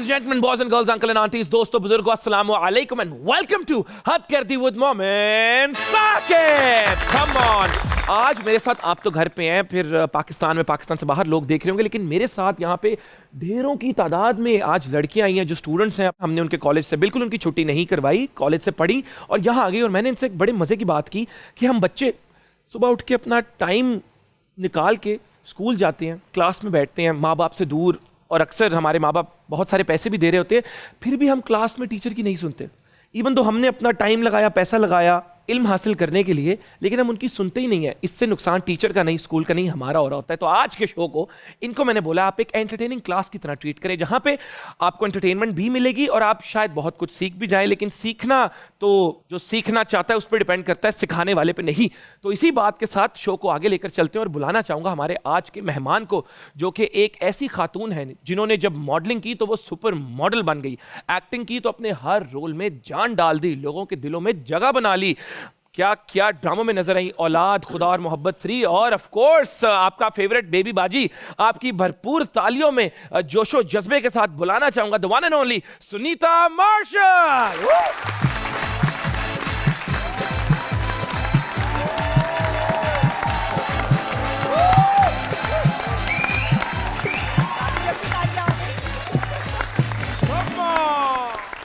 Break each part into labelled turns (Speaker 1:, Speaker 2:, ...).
Speaker 1: gentlemen, boys and girls, uncle and aunties, दोस्तों बुजुर्गों, अस्सलामु अलैकुम and welcome to हद कर दी with मोमिन साकिब. Come on. आज मेरे साथ आप तो घर पे हैं, फिर पाकिस्तान से बाहर लोग देख रहे होंगे, लेकिन मेरे साथ यहाँ पे ढेरों की तादाद में आज लड़कियां आई हैं जो स्टूडेंट्स हैं. हमने उनके कॉलेज से बिल्कुल उनकी छुट्टी नहीं करवाई, कॉलेज से पढ़ी और यहाँ आ गई. और मैंने इनसे एक बड़े मजे की बात की कि हम बच्चे सुबह उठ के अपना टाइम निकाल के स्कूल जाते हैं, क्लास में बैठते हैं, माँ बाप से दूर, और अक्सर हमारे माँ बाप बहुत सारे पैसे भी दे रहे होते हैं, फिर भी हम क्लास में टीचर की नहीं सुनते. इवन तो हमने अपना टाइम लगाया, पैसा लगाया इल्म हासिल करने के लिए, लेकिन हम उनकी सुनते ही नहीं है. इससे नुकसान टीचर का नहीं, स्कूल का नहीं, हमारा हो रहा होता है. तो आज के शो को इनको मैंने बोला आप एक एंटरटेनिंग क्लास की तरह ट्रीट करें, जहां पे आपको एंटरटेनमेंट भी मिलेगी और आप शायद बहुत कुछ सीख भी जाएं. लेकिन सीखना तो जो सीखना चाहता है उस पर डिपेंड करता है, सिखाने वाले पे नहीं. तो इसी बात के साथ शो को आगे लेकर चलते हैं और बुलाना चाहूंगा हमारे आज के मेहमान को, जो कि एक ऐसी खातून है जिन्होंने जब मॉडलिंग की तो वो सुपर मॉडल बन गई, एक्टिंग की तो अपने हर रोल में जान डाल दी, लोगों के दिलों में जगह बना ली, क्या क्या ड्रामों में नजर आई, औलाद, खुदा और मोहब्बत 3, और ऑफ कोर्स आपका फेवरेट बेबी बाजी. आपकी भरपूर तालियों में जोशो जज्बे के साथ बुलाना चाहूंगा the one and only Sunita Marshal.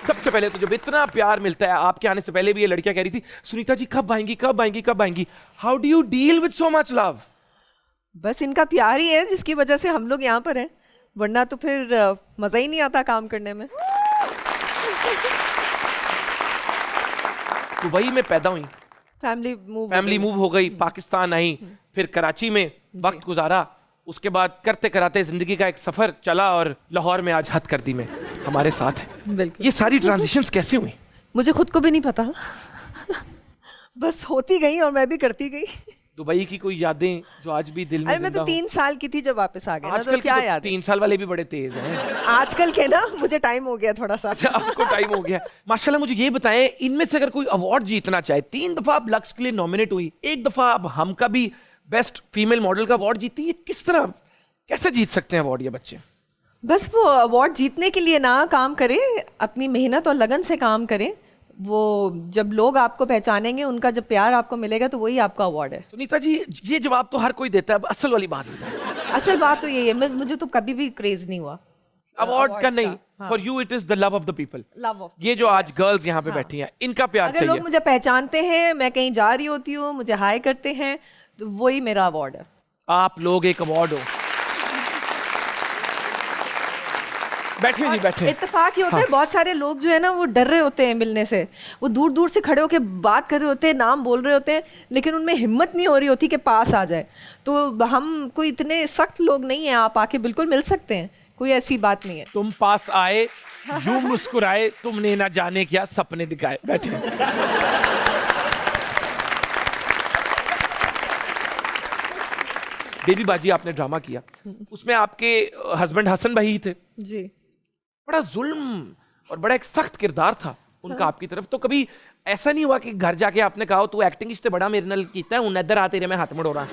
Speaker 1: सबसे पहले तो जब इतना प्यार मिलता है, आपके आने से पहले भी ये लड़कियां कह रही थी सुनीता जी कब आएंगी कब आएंगी कब आएंगी. How do you deal with so much love?
Speaker 2: बस इनका प्यार ही है जिसकी वजह से हम लोग यहाँ पर हैं, वरना तो फिर मजा ही नहीं आता काम करने में.
Speaker 1: दुबई में पैदा हुई, फैमिली मूव हो गई, पाकिस्तान आई, फिर कराची में वक्त गुजारा, उसके बाद करते कराते जिंदगी का एक सफर चला और लाहौर में आज हद कर दी में हमारे साथ है. ये सारी ट्रांजिशंस कैसे हुई?
Speaker 2: मुझे खुद को भी नहीं पता. बस होती गई और मैं भी करती गई.
Speaker 1: दुबई की कोई यादें जो आज भी दिल में?
Speaker 2: अरे मैं तो 3 साल की थी जब वापस आ गए.
Speaker 1: आजकल
Speaker 2: तो क्या याद?
Speaker 1: 3 साल वाले भी बड़े तेज हैं
Speaker 2: आजकल के ना, मुझे टाइम हो गया थोड़ा सा.
Speaker 1: अच्छा, आपको टाइम हो गया. माशाल्लाह. मुझे ये बताएं, इनमें से अगर कोई अवार्ड जीतना चाहे, 3 दफा आप लक्स के लिए नॉमिनेट हुई, 1 दफा आप हम का भी बेस्ट फीमेल मॉडल का अवार्ड जीती, ये किस तरह कैसे जीत सकते हैं अवार्ड ये बच्चे?
Speaker 2: बस वो अवार्ड जीतने के लिए ना काम करें, अपनी मेहनत और लगन से काम करें. वो जब लोग आपको पहचानेंगे, उनका जब प्यार आपको मिलेगा, तो वही आपका अवार्ड है.
Speaker 1: सुनीता जी, ये जवाब तो हर कोई देता है, अब असल वाली बात बताएं.
Speaker 2: असल बात तो यही है, मुझे तो कभी भी क्रेज नहीं हुआ
Speaker 1: अवार्ड का. नहीं, for you it is the love of the people.
Speaker 2: Love of,
Speaker 1: ये जो आज गर्ल्स यहाँ पे बैठी हैं, इनका प्यार
Speaker 2: अगर
Speaker 1: चाहिए.
Speaker 2: लोग मुझे पहचानते हैं, मैं कहीं जा रही होती हूँ, मुझे हाय करते हैं, तो वही मेरा अवार्ड है.
Speaker 1: आप लोग एक अवार्ड हो. बैठे जी, बैठे.
Speaker 2: इत्तेफाक ये होता है, बहुत सारे लोग जो है ना, वो डर रहे होते हैं मिलने से. वो दूर दूर से खड़े होकर बात कर रहे होते हैं, नाम बोल रहे होते हैं, लेकिन उनमें हिम्मत नहीं हो रही होती कि पास आ जाए. तो हम कोई इतने सख्त लोग नहीं हैं, आप आके बिल्कुल मिल सकते हैं, कोई ऐसी बात नहीं है.
Speaker 1: तुम पास आए, यूं मुस्कुराए, तुमने ना जाने क्या सपने दिखाए. बैठे. बेबी बाजी आपने ड्रामा किया, उसमें आपके हस्बैंड हसन भाई थे
Speaker 2: जी.
Speaker 1: बड़ा जुल्म और बड़ा एक सख्त किरदार था उनका आपकी तरफ. तो कभी ऐसा नहीं हुआ कि घर जाके आपने कहा तू एक्टिंग इससे बड़ा मेरे नाल कीता है, उन इधर आ तेरे में हाथ मड़ोड़ा,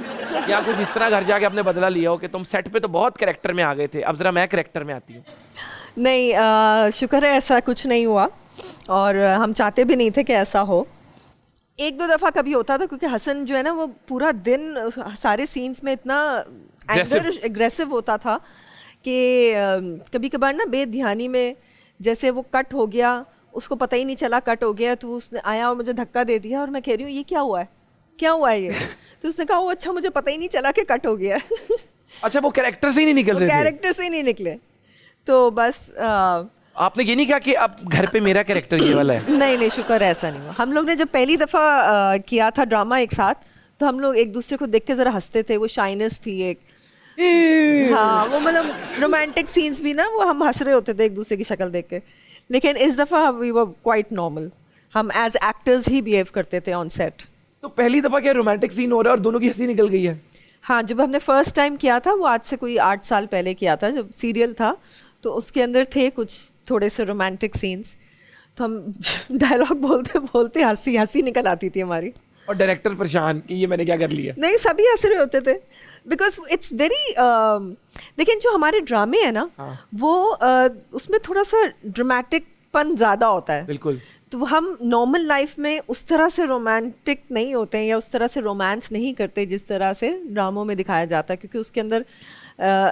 Speaker 1: या कुछ इस तरह घर जाके आपने बदला लिया हो कि तुम सेट पे तो बहुत कैरेक्टर में आ गए थे, अब जरा मैं कैरेक्टर में आती हूँ?
Speaker 2: नहीं, शुक्र है ऐसा कुछ नहीं हुआ, और हम चाहते भी नहीं थे कि ऐसा हो. 1-2 दफ़ा कभी होता था, क्योंकि हसन जो है ना, वो पूरा दिन सारे सीन्स में इतना एग्रेसिव होता था कि कभी कभार ना बेध्यानी में जैसे वो कट हो गया, उसको पता ही नहीं चला कट हो गया, तो उसने आया और मुझे धक्का दे दिया, और मैं कह रही हूँ ये क्या हुआ है, क्या हुआ है ये? तो उसने कहा वो अच्छा, मुझे पता ही नहीं चला कि कट हो गया.
Speaker 1: अच्छा, वो कैरेक्टर से ही नहीं निकल रहे थे?
Speaker 2: कैरेक्टर से ही नहीं निकले. तो बस
Speaker 1: आपने ये नहीं कहा कि अब घर पे मेरा कैरेक्टर ये वाला है?
Speaker 2: नहीं, शुक्र ऐसा नहीं हुआ. हम लोग ने जब पहली दफ़ा किया था ड्रामा एक साथ, तो हम लोग एक दूसरे को देख के ज़रा हंसते थे. वो शाइनेस थी एक. हाँ, वो मतलब रोमांटिक सीन्स भी ना, वो हम हंस रहे होते थे एक दूसरे की शक्ल देख के. लेकिन इस दफ़ा वी वर क्वाइट नॉर्मल. हम एज एक्टर्स ही बिहेव करते थे ऑन सेट.
Speaker 1: तो पहली दफ़ा क्या रोमांटिक सीन हो रहा है और दोनों की हंसी निकल गई है?
Speaker 2: हाँ, जब हमने फर्स्ट टाइम किया था, वो आज से कोई 8 साल पहले किया था, जब सीरियल था, तो उसके अंदर थे कुछ थोड़े से रोमांटिक सीन्स. तो हम डायलॉग बोलते बोलते हंसी निकल आती थी हमारी.
Speaker 1: और डायरेक्टर परेशान कि ये मैंने क्या कर लिया.
Speaker 2: नहीं, सभी हंस रहे होते थे. बिकॉज इट्स वेरी लेकिन जो हमारे ड्रामे है ना वो उसमें थोड़ा सा ड्रामेटिकपन ज़्यादा होता है।
Speaker 1: बिल्कुल।
Speaker 2: तो हम नॉर्मल लाइफ में उस तरह से रोमांटिक नहीं होते हैं या उस तरह से रोमांस नहीं करते जिस तरह से ड्रामों में दिखाया जाता है, क्योंकि उसके अंदर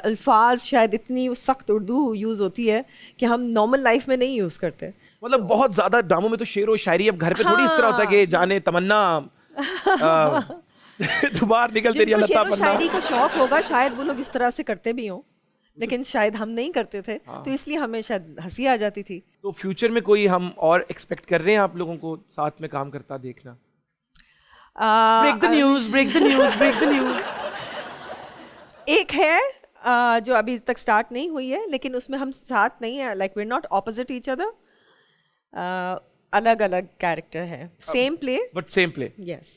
Speaker 2: अल्फाज शायद इतनी सख्त उर्दू यूज़ होती है कि हम नॉर्मल लाइफ में नहीं यूज़ करते।
Speaker 1: मतलब बहुत ज्यादा ड्रामों में तो शेर व शायरी, अब घर पे थोड़ी इस तरह होता है कि जाने तमन्ना तो बाहर निकल तेरी
Speaker 2: जिनको
Speaker 1: लता
Speaker 2: शेर व
Speaker 1: पन्ना।
Speaker 2: शायरी का शौक होगा शायद वो लोग इस तरह से करते भी हों, लेकिन शायद हम नहीं करते थे तो इसलिए हमें शायद हंसी आ जाती थी।
Speaker 1: तो फ्यूचर में कोई हम और एक्सपेक्ट कर रहे हैं आप लोगों को साथ में काम करता देखना? Break the news, break the news, break the news.
Speaker 2: एक है जो अभी तक स्टार्ट नहीं हुई है, लेकिन उसमें हम साथ नहीं है, like we are not opposite each other, अलग अलग कैरेक्टर है, same play
Speaker 1: but same play.
Speaker 2: Yes.